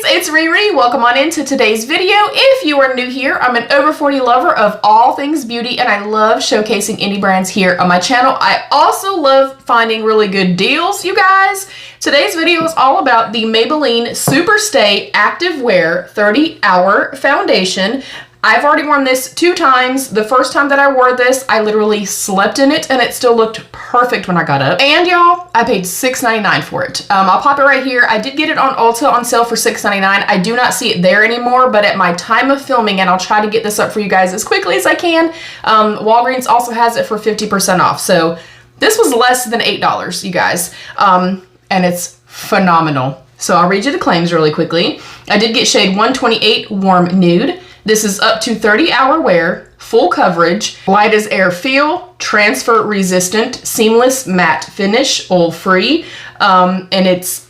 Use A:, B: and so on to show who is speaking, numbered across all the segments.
A: it's Riri. Welcome on into today's video. If you are new here, I'm an over 40 lover of all things beauty and I love showcasing indie brands here on my channel. I also love finding really good deals, you guys. Today's video is all about the Maybelline Super Stay Active Wear 30-Hour Foundation. I've already worn this 2 times. The first time that I wore this, I literally slept in it and it still looked perfect when I got up. And y'all, I paid $6.99 for it. I'll pop it right here. I did get it on Ulta on sale for $6.99. I do not see it there anymore, but at my time of filming, and I'll try to get this up for you guys as quickly as I can, Walgreens also has it for 50% off. So this was less than $8, you guys. And it's phenomenal. So I'll read you the claims really quickly. I did get shade 128 Warm Nude. This is up to 30-hour wear, full coverage, light as air feel, transfer resistant, seamless matte finish, oil free, and it's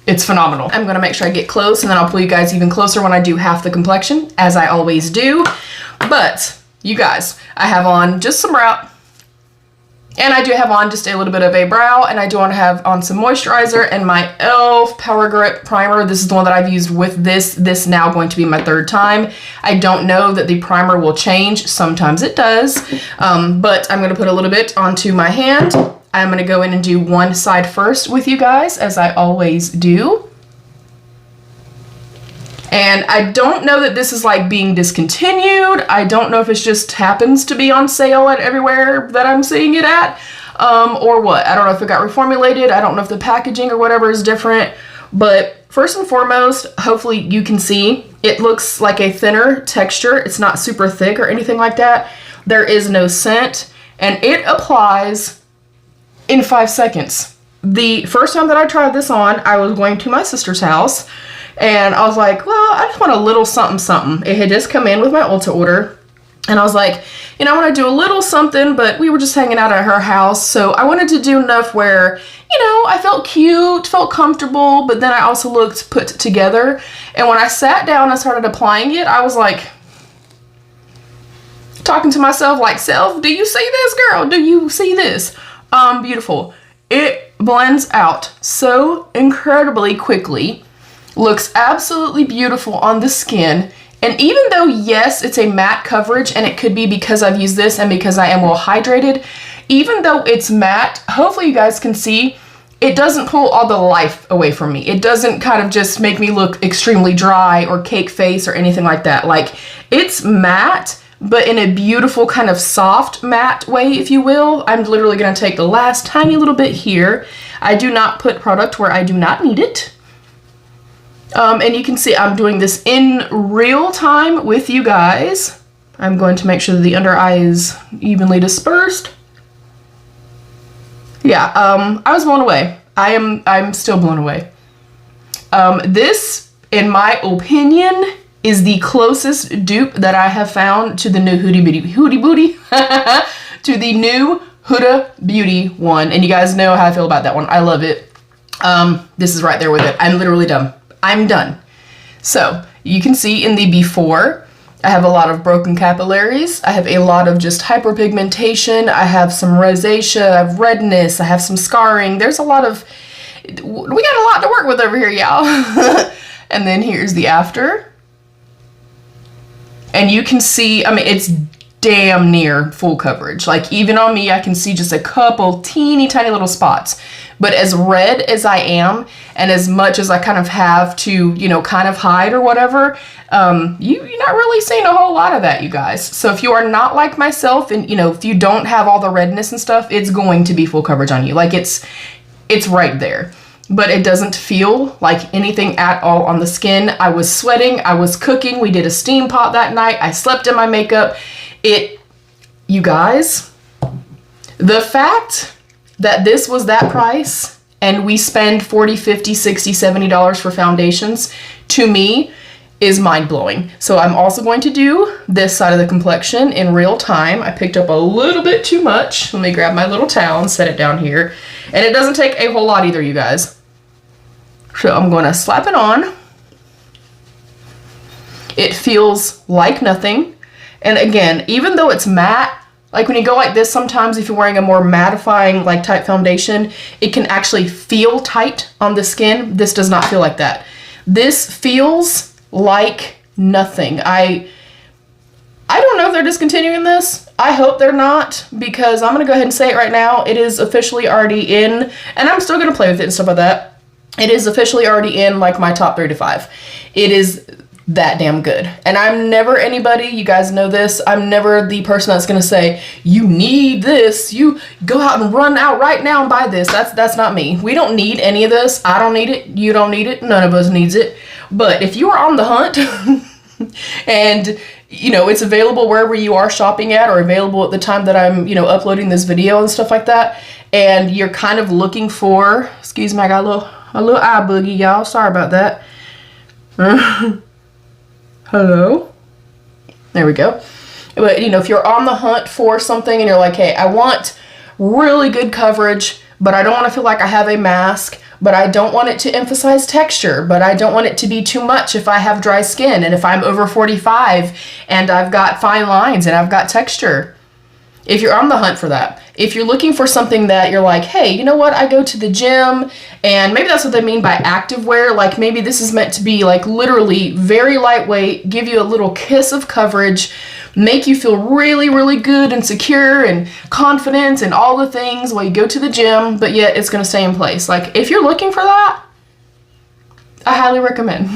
A: phenomenal. I'm gonna make sure I get close and then I'll pull you guys even closer when I do half the complexion, as I always do. But you guys, I have on just some brow, and I do have on just a little bit of a brow, and I do want to have on some moisturizer and my e.l.f. Power Grip Primer. This is the one that I've used with this now going to be my 3rd time. I don't know that the primer will change. Sometimes it does, but I'm going to put a little bit onto my hand. I'm going to go in and do one side first with you guys, as I always do. And I don't know that this is like being discontinued. I don't know if it just happens to be on sale at everywhere that I'm seeing it at, or what. I don't know if it got reformulated. I don't know if the packaging or whatever is different. But first and foremost, hopefully you can see, it looks like a thinner texture. It's not super thick or anything like that. There is no scent, and it applies in 5 seconds. The first time that I tried this on, I was going to my sister's house, and I was like, well, I just want a little something something. It had just come in with my Ulta order. And I was like, you know, I want to do a little something, but we were just hanging out at her house. So I wanted to do enough where, you know, I felt cute, felt comfortable, but then I also looked put together. And when I sat down and started applying it, I was like, talking to myself like, self, do you see this, girl? Do you see this? Beautiful. It blends out so incredibly quickly. Looks absolutely beautiful on the skin. And even though, yes, it's a matte coverage, and it could be because I've used this and because I am well hydrated, even though it's matte, hopefully you guys can see, it doesn't pull all the life away from me. It doesn't kind of just make me look extremely dry or cake face or anything like that. Like, it's matte, but in a beautiful kind of soft matte way, if you will. I'm literally gonna take the last tiny little bit here. I do not put product where I do not need it. And you can see I'm doing this in real time with you guys. I'm going to make sure that the under eye is evenly dispersed. Yeah, I was blown away. I'm still blown away. This, in my opinion, is the closest dupe that I have found to the new to the new Huda Beauty one. And you guys know how I feel about that one. I love it. This is right there with it. I'm literally done. I'm done. So you can see in the before, I have a lot of broken capillaries. I have a lot of just hyperpigmentation. I have some rosacea, I have redness, I have some scarring. There's a lot of, we got a lot to work with over here, y'all. And then here's the after. And you can see, I mean, it's damn near full coverage. Like, even on me, I can see just a couple teeny tiny little spots. But as red as I am, and as much as I kind of have to, you know, kind of hide or whatever, you're not really seeing a whole lot of that, you guys. So if you are not like myself, and, you know, if you don't have all the redness and stuff, it's going to be full coverage on you. Like, it's right there. But it doesn't feel like anything at all on the skin. I was sweating, I was cooking, we did a steam pot that night, I slept in my makeup. You guys, the fact that this was that price and we spend $40, $50, $60, $70 for foundations, to me, is mind-blowing. So I'm also going to do this side of the complexion in real time. I picked up a little bit too much. Let me grab my little towel and set it down here. And it doesn't take a whole lot either, you guys. So I'm going to slap it on. It feels like nothing. And again, even though it's matte, like when you go like this, sometimes if you're wearing a more mattifying like type foundation, it can actually feel tight on the skin. This does not feel like that. This feels like nothing. I don't know if they're discontinuing this. I hope they're not, because I'm gonna go ahead and say it right now. It is officially already in, and I'm still gonna play with it and stuff like that. It is officially already in like my top 3 to 5. It is that damn good. And I'm never anybody, you guys know this, I'm never the person that's gonna say, you need this, you go out and run out right now and buy this. That's not me. We don't need any of this. I don't need it. You don't need it. None of us needs it. But if you are on the hunt and you know, it's available wherever you are shopping at, or available at the time that I'm, you know, uploading this video and stuff like that, and you're kind of looking for, excuse me, I got a little eye boogie, y'all. Sorry about that. Hello? There we go. But, you know, if you're on the hunt for something and you're like, hey, I want really good coverage, but I don't want to feel like I have a mask, but I don't want it to emphasize texture, but I don't want it to be too much if I have dry skin and if I'm over 45 and I've got fine lines and I've got texture. If you're on the hunt for that, if you're looking for something that you're like, hey, you know what, I go to the gym, and maybe that's what they mean by active wear, like maybe this is meant to be like literally very lightweight, give you a little kiss of coverage, make you feel really, really good and secure and confident and all the things while you go to the gym, but yet it's gonna stay in place. Like, if you're looking for that, I highly recommend.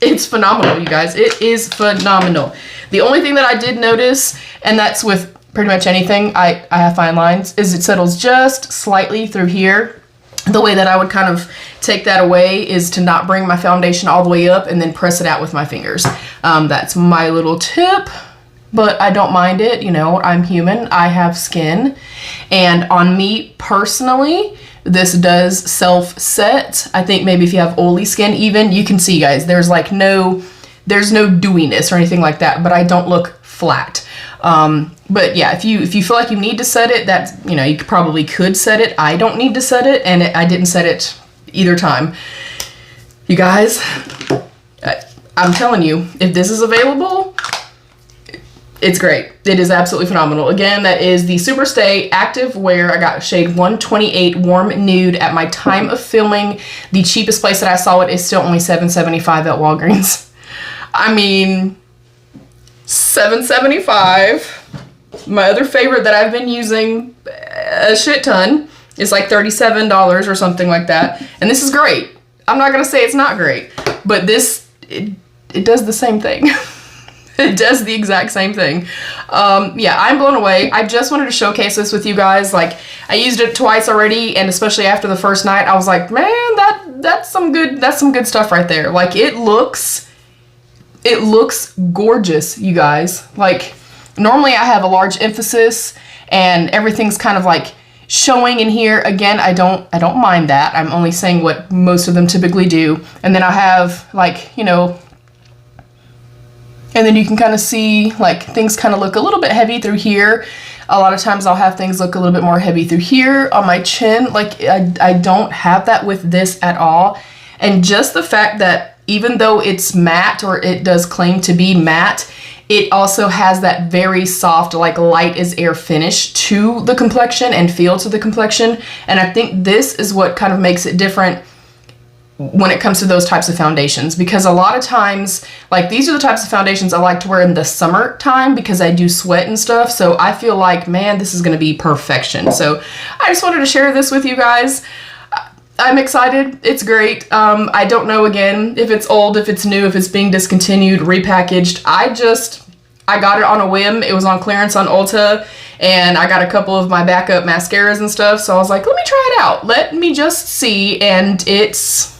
A: It's phenomenal, you guys. It is phenomenal. The only thing that I did notice, and that's with pretty much anything, I have fine lines, is it settles just slightly through here. The way that I would kind of take that away is to not bring my foundation all the way up and then press it out with my fingers. That's my little tip, but I don't mind it. You know, I'm human, I have skin, and on me personally, this does self-set. I think maybe if you have oily skin even, you can see, guys, there's like there's no dewiness or anything like that, but I don't look flat. But yeah, if you feel like you need to set it, that's, you know, you probably could set it. I don't need to set it, and I didn't set it either time. You guys, I'm telling you, if this is available, it's great. It is absolutely phenomenal. Again, that is the Superstay Active Wear. I got shade 128 Warm Nude. At my time of filming, the cheapest place that I saw it is still only $7.75 at Walgreens. I mean, $7.75. My other favorite that I've been using a shit ton is like $37 or something like that. And this is great. I'm not gonna say it's not great, but this, it does the same thing. It does the exact same thing. Yeah, I'm blown away. I just wanted to showcase this with you guys. Like, I used it twice already, and especially after the first night, I was like, man, that's some good stuff right there. Like, it looks gorgeous, you guys. Like, normally I have a large emphasis and everything's kind of like showing in here. Again, I don't mind that. I'm only saying what most of them typically do. And then I have, like, you know, and then you can kind of see like things kind of look a little bit heavy through here. A lot of times I'll have things look a little bit more heavy through here on my chin. Like, I don't have that with this at all. And just the fact that even though it's matte, or it does claim to be matte, it also has that very soft, like light as air finish to the complexion and feel to the complexion. And I think this is what kind of makes it different when it comes to those types of foundations, because a lot of times, like, these are the types of foundations I like to wear in the summertime because I do sweat and stuff. So I feel like, man, this is going to be perfection. So I just wanted to share this with you guys. I'm excited. It's great. I don't know, again, if it's old, if it's new, if it's being discontinued, repackaged. I got it on a whim. It was on clearance on Ulta, and I got a couple of my backup mascaras and stuff. So I was like, let me try it out. Let me just see. And it's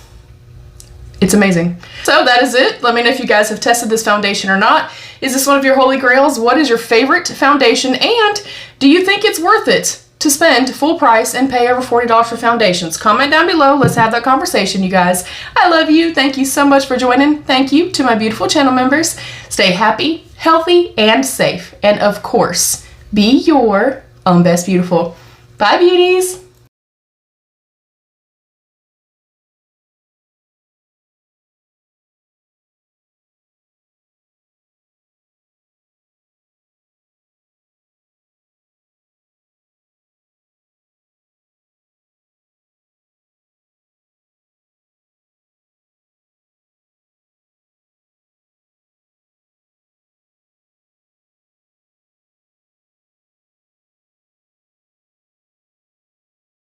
A: amazing. So that is it. Let me know if you guys have tested this foundation or not. Is this one of your holy grails? What is your favorite foundation? And do you think it's worth it to spend full price and pay over $40 for foundations? Comment down below. Let's have that conversation, you guys. I love you. Thank you so much for joining. Thank you to my beautiful channel members. Stay happy, healthy, and safe. And of course, be your own best beautiful. Bye, beauties.